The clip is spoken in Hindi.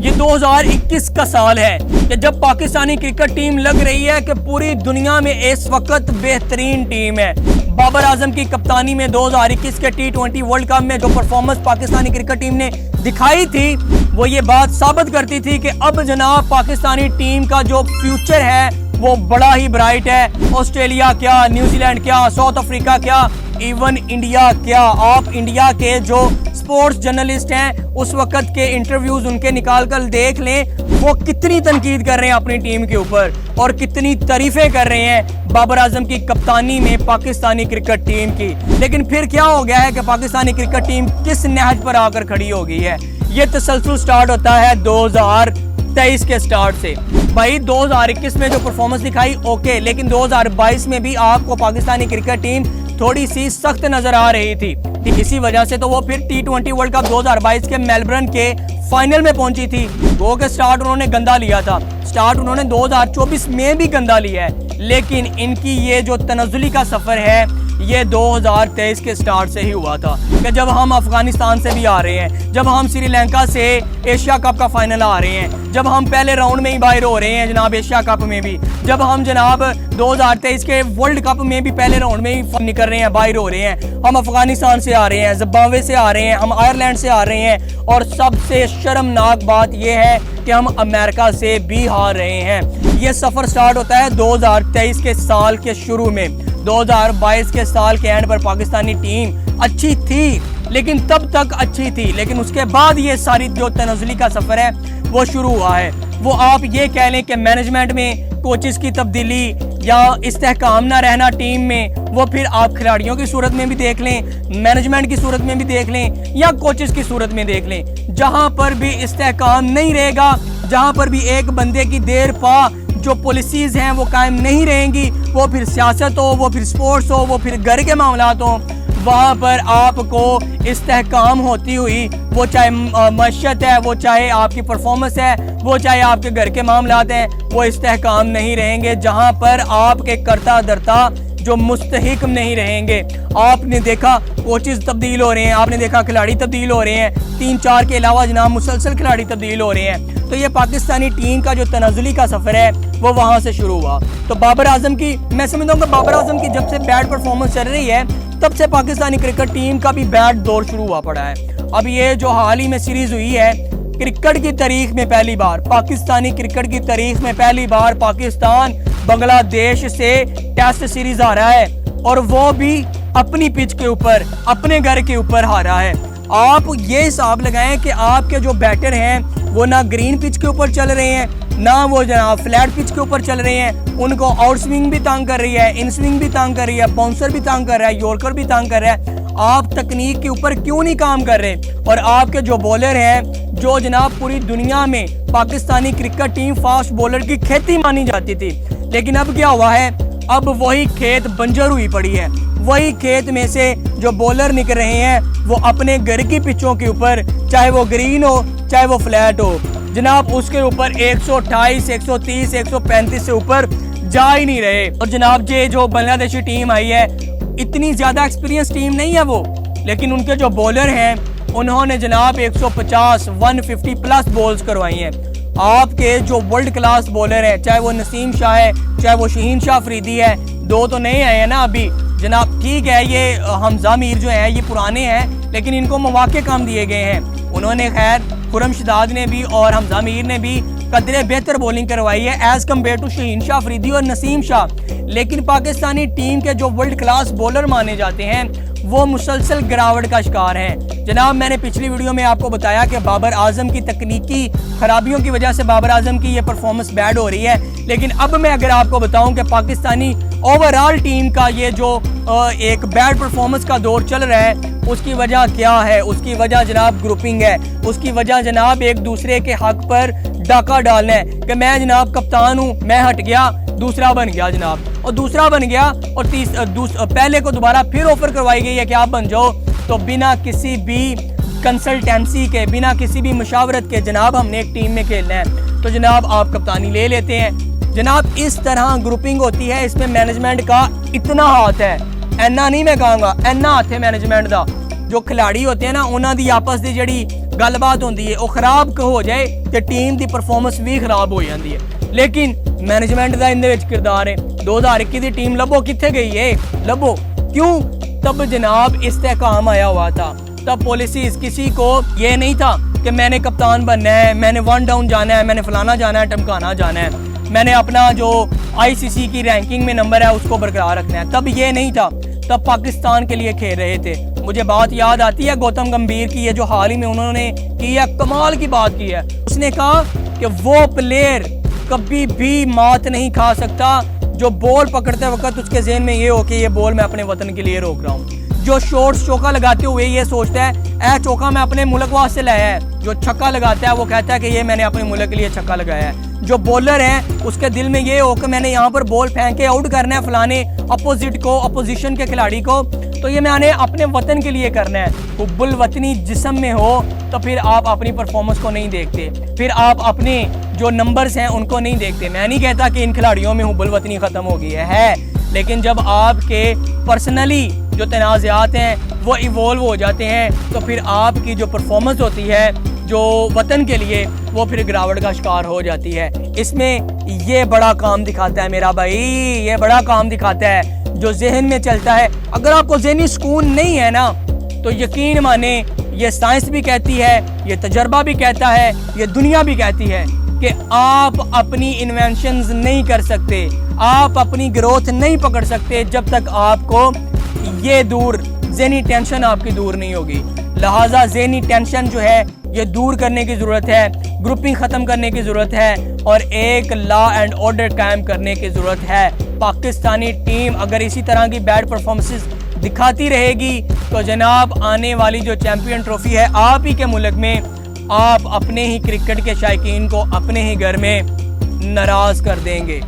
ये 2021 का साल है कि जब पाकिस्तानी क्रिकेट टीम लग रही है कि पूरी दुनिया में इस वक्त बेहतरीन टीम है। बाबर आजम की कप्तानी में 2021 के T20 वर्ल्ड कप में जो परफॉर्मेंस पाकिस्तानी क्रिकेट टीम ने दिखाई थी वो ये बात साबित करती थी कि अब जनाब पाकिस्तानी टीम का जो फ्यूचर है वो बड़ा ही ब्राइट है। ऑस्ट्रेलिया क्या, न्यूजीलैंड क्या, साउथ अफ्रीका क्या, इवन इंडिया क्या। आप इंडिया के जो स्पोर्ट्स जर्नलिस्ट हैं उस वक्त के इंटरव्यूज उनके निकाल कर देख लें, वो कितनी तनकीद कर रहे हैं अपनी टीम के ऊपर और कितनी तारीफें कर रहे हैं बाबर आजम की कप्तानी में पाकिस्तानी क्रिकेट टीम की। लेकिन फिर क्या हो गया है कि पाकिस्तानी क्रिकेट टीम किस नहज पर आकर खड़ी हो गई है। ये तसलसल स्टार्ट होता है 2023 के स्टार्ट से। भाई 2021 में जो परफॉर्मेंस दिखाई ओके, लेकिन 2022 में भी आपको पाकिस्तानी क्रिकेट टीम थोड़ी सी सख्त नजर आ रही थी। इसी वजह से तो वो फिर T20 वर्ल्ड कप 2022 के मेलबर्न के फाइनल में पहुंची थी। वो के स्टार्ट उन्होंने गंदा लिया था, स्टार्ट उन्होंने 2024 में भी गंदा लिया है, लेकिन इनकी ये जो तनज़ुली का सफर है ये 2023 के स्टार्ट से ही हुआ था कि जब हम अफगानिस्तान से भी आ रहे हैं, जब हम श्रीलंका से एशिया कप का फाइनल आ रहे हैं, जब हम पहले राउंड में ही बाहर हो रहे हैं जनाब एशिया कप में भी, जब हम जनाब 2023 के वर्ल्ड कप में भी पहले राउंड में ही निकल रहे हैं, बाहर हो रहे हैं, हम अफगानिस्तान से आ रहे हैं, जिम्बाब्वे से आ रहे हैं, हम आयरलैंड से आ रहे हैं और सबसे शर्मनाक बात यह है कि हम अमेरिका से भी हार रहे हैं। ये सफर स्टार्ट होता है 2023 के साल के शुरू में। 2022 के साल के एंड पर पाकिस्तानी टीम अच्छी थी, लेकिन तब तक अच्छी थी, लेकिन उसके बाद ये सारी जो तनज़ुली का सफर है वो शुरू हुआ है। वो आप ये कह लें कि मैनेजमेंट में कोचेस की तब्दीली या इस्तेहकाम ना रहना टीम में, वो फिर आप खिलाड़ियों की सूरत में भी देख लें, मैनेजमेंट की सूरत में भी देख लें या कोचेस की सूरत में देख लें। जहां पर भी इस्तेहकाम नहीं रहेगा, जहां पर भी एक बंदे की देर पा जो पॉलिसीज हैं वो कायम नहीं रहेंगी, वो फिर सियासत हो, वो फिर स्पोर्ट्स हो, वो फिर घर के मामलात हो, वहाँ पर आपको इस्तेहकाम होती हुई, वो चाहे मशत है, वो चाहे आपकी परफॉर्मेंस है, वो चाहे आपके घर के मामलात हैं, वो इस्तेहकाम नहीं रहेंगे जहाँ पर आपके करता धरता जो मुस्तहिक नहीं रहेंगे। आपने देखा कोचेस तब्दील हो रहे हैं, आपने देखा खिलाड़ी तब्दील हो रहे हैं, 3-4 के अलावा जनाब मुसलसल खिलाड़ी तब्दील हो रहे हैं। तो ये पाकिस्तानी टीम का जो तनाजुली का सफर है वो वहाँ से शुरू हुआ। तो बाबर आजम की, मैं समझता हूँ कि बाबर आजम की जब से बैड परफॉर्मेंस चल रही है तब से पाकिस्तानी क्रिकेट टीम का भी बैड दौर शुरू हुआ पड़ा है। अब ये जो हाल ही में सीरीज हुई है, क्रिकेट की तारीख में पहली बार, पाकिस्तानी क्रिकेट की तारीख में पहली बार पाकिस्तान बांग्लादेश से टेस्ट सीरीज आ रहा है और वो भी अपनी पिच के ऊपर, अपने घर के ऊपर हारा है। आप ये हिसाब लगाएं कि आपके जो बैटर हैं वो ना ग्रीन पिच के ऊपर चल रहे हैं, ना वो जनाब फ्लैट पिच के ऊपर चल रहे हैं, उनको आउट स्विंग भी तंग कर रही है, इन स्विंग भी तंग कर रही है, बाउंसर भी तंग कर रहा है, यॉर्कर भी तंग कर रहा है। आप तकनीक के ऊपर क्यों नहीं काम कर रहे? और आपके जो बॉलर हैं, जो जनाब पूरी दुनिया में Pakistani cricket team fast bowler की खेती मानी जाती थी, लेकिन अब क्या हुआ है, अब वही खेत बंजर हुई पड़ी है। वही खेत में से जो बॉलर निकल रहे हैं वो अपने घर की पिचों के ऊपर, चाहे वो ग्रीन हो चाहे वो फ्लैट हो, जनाब उसके ऊपर 128, 130, 135 से ऊपर जा ही नहीं रहे। और जनाब ये जो बांग्लादेशी टीम आई है, इतनी ज्यादा एक्सपीरियंस टीम नहीं है वो, लेकिन उनके जो बॉलर हैं उन्होंने जनाब 150, 150 प्लस बॉल्स करवाई हैं। आपके जो वर्ल्ड क्लास बॉलर हैं, चाहे वो नसीम शाह है, चाहे वो शहीन शाह अफरीदी है, दो तो नए आए हैं ना अभी जनाब, ठीक है, ये हमजा मीर जो है ये पुराने हैं, लेकिन इनको मौके काम दिए गए हैं। उन्होंने खैर खुरमशदाद ने भी और हमजा मीर ने भी कदरे बेहतर बॉलिंग करवाई है as compare to Shaheen Shah Afridi और नसीम शाह, लेकिन पाकिस्तानी टीम के जो वर्ल्ड क्लास बॉलर माने जाते हैं वो मुसलसल गिरावट का शिकार हैं। जनाब मैंने पिछली वीडियो में आपको बताया कि बाबर आजम की तकनीकी खराबियों की वजह से बाबर आजम की ये परफॉर्मेंस बैड हो रही है, लेकिन अब मैं अगर आपको बताऊं कि पाकिस्तानी ओवरऑल टीम का ये जो एक बैड परफॉर्मेंस का दौर चल रहा है, उसकी वजह क्या है? उसकी वजह जनाब ग्रुपिंग है, उसकी वजह जनाब एक दूसरे के हक पर डाका डालना है कि मैं जनाब कप्तान हूँ, मैं हट गया, दूसरा बन गया जनाब, और दूसरा बन गया और पहले को दोबारा फिर ऑफर करवाई गई है कि आप बन जाओ, तो बिना किसी भी कंसल्टेंसी के, बिना किसी भी मशावरत के जनाब हमने एक टीम में खेलना है, तो जनाब आप कप्तानी ले लेते हैं। जनाब इस तरह ग्रुपिंग होती है, इसमें मैनेजमेंट का इतना हाथ है, ऐना नहीं मैं कहूँगा, ऐना हाथ है मैनेजमेंट का। जो खिलाड़ी होते हैं ना, उन्होंने आपस की जी गलबात होती है, वो खराब हो जाए तो टीम की परफॉर्मेंस भी खराब हो जाती है। लेकिन मैनेजमेंट का इनके किरदार है। 2021 की टीम लभो कितने गई है, लभो क्यों? तब जनाब इस्तेहकाम आया हुआ था, तब पॉलिसीज, किसी को ये नहीं था कि मैंने कप्तान बनना है, मैंने 1 डाउन जाना है, मैंने फलाना जाना है, टमकाना जाना है, मैंने अपना जो आईसीसी की रैंकिंग में नंबर है उसको बरकरार रखना है। तब ये नहीं था, तब पाकिस्तान के लिए खेल रहे थे। मुझे बात याद आती है गौतम गंभीर की है, जो हाल ही में उन्होंने की है, कमाल की बात की है। उसने कहा कि वो प्लेयर कभी भी मात नहीं खा सकता जो बॉल पकड़ते वक्त उसके जहन में ये हो कि ये बॉल मैं अपने वतन के लिए रोक रहा हूँ। जो शॉर्ट्स चौका लगाते हुए ये सोचता है ए चौका मैं अपने मुल्क वास्ते लाया है। जो छक्का लगाता है वो कहता है कि ये मैंने अपने मुल्क के लिए छक्का लगाया है। जो बॉलर है उसके दिल में ये हो कि मैंने यहाँ पर बॉल फेंक के आउट करना है फलाने अपोजिट को, अपोजिशन के खिलाड़ी को, तो ये मैंने अपने वतन के लिए करना है। हुब्बुल वतनी जिस्म में हो तो फिर आप अपनी परफॉर्मेंस को नहीं देखते, फिर आप अपने जो नंबर्स हैं उनको नहीं देखते। मैं नहीं कहता कि इन खिलाड़ियों में हुब्बुल वतनी ख़त्म हो गई है, लेकिन जब आपके पर्सनली जो तनाज़ात हैं वो इवॉल्व हो जाते हैं तो फिर आपकी जो परफॉर्मेंस होती है जो वतन के लिए, वो फिर गिरावट का शिकार हो जाती है। इसमें ये बड़ा काम दिखाता है मेरा भाई, ये बड़ा काम दिखाता है जो जहन में चलता है। अगर आपको ज़हनी सुकून नहीं है ना तो यकीन माने, ये साइंस भी कहती है, ये तजर्बा भी कहता है, ये दुनिया भी कहती है कि आप अपनी इन्वेंशंस नहीं कर सकते, आप अपनी ग्रोथ नहीं पकड़ सकते जब तक आपको ये दूर ज़हनी टेंशन आपकी दूर नहीं होगी। लिहाजा ज़हनी टेंशन जो है ये दूर करने की ज़रूरत है, ग्रुपिंग ख़त्म करने की ज़रूरत है और एक लॉ एंड ऑर्डर कायम करने की ज़रूरत है। पाकिस्तानी टीम अगर इसी तरह की बैड परफॉर्मेंसेस दिखाती रहेगी तो जनाब आने वाली जो चैम्पियन ट्रॉफी है आप ही के मुल्क में, आप अपने ही क्रिकेट के शायकीन को अपने ही घर में नाराज़ कर देंगे।